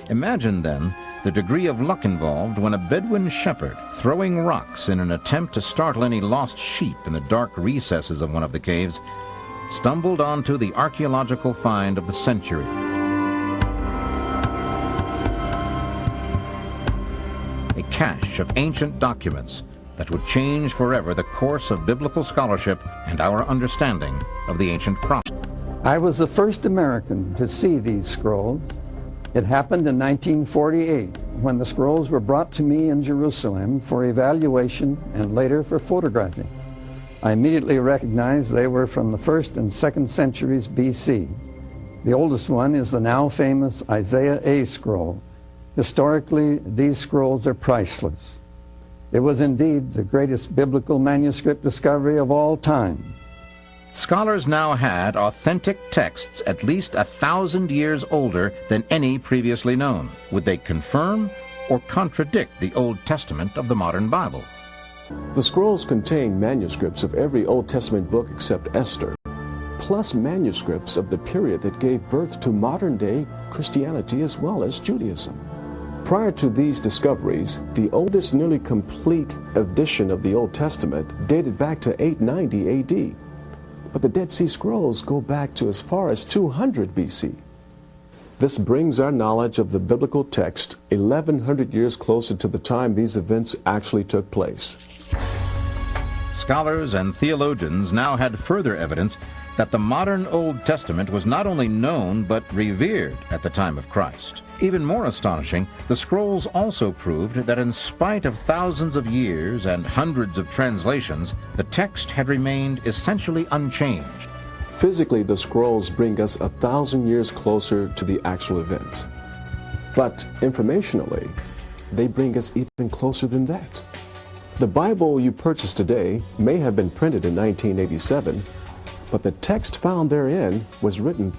Imagine, then, the degree of luck involved when a Bedouin shepherd, throwing rocks in an attempt to startle any lost sheep in the dark recesses of one of the caves, stumbled onto the archaeological find of the century. A cache of ancient documents that would change forever the course of biblical scholarship and our understanding of the ancient prophets. I was the first American to see these scrolls. It happened in 1948 when the scrolls were brought to me in Jerusalem for evaluation and later for photographing. I immediately recognized they were from the 1st and 2nd centuries BC. The oldest one is the now famous Isaiah A scroll. Historically, these scrolls are priceless. It was indeed the greatest biblical manuscript discovery of all time. Scholars now had authentic texts at least 1,000 years older than any previously known. Would they confirm or contradict the Old Testament of the modern Bible? The scrolls contain manuscripts of every Old Testament book except Esther, plus manuscripts of the period that gave birth to modern-day Christianity as well as Judaism. Prior to these discoveries, the oldest nearly complete edition of the Old Testament dated back to 890 AD. But the Dead Sea Scrolls go back to as far as 200 BC. This brings our knowledge of the biblical text 1,100 years closer to the time these events actually took place. Scholars and theologians now had further evidence that the modern Old Testament was not only known but revered at the time of Christ. Even more astonishing, the scrolls also proved that in spite of thousands of years and hundreds of translations, the text had remained essentially unchanged. Physically, the scrolls bring us 1,000 years closer to the actual events. But informationally, they bring us even closer than that. The Bible you purchase today may have been printed in 1987, but the text found therein was written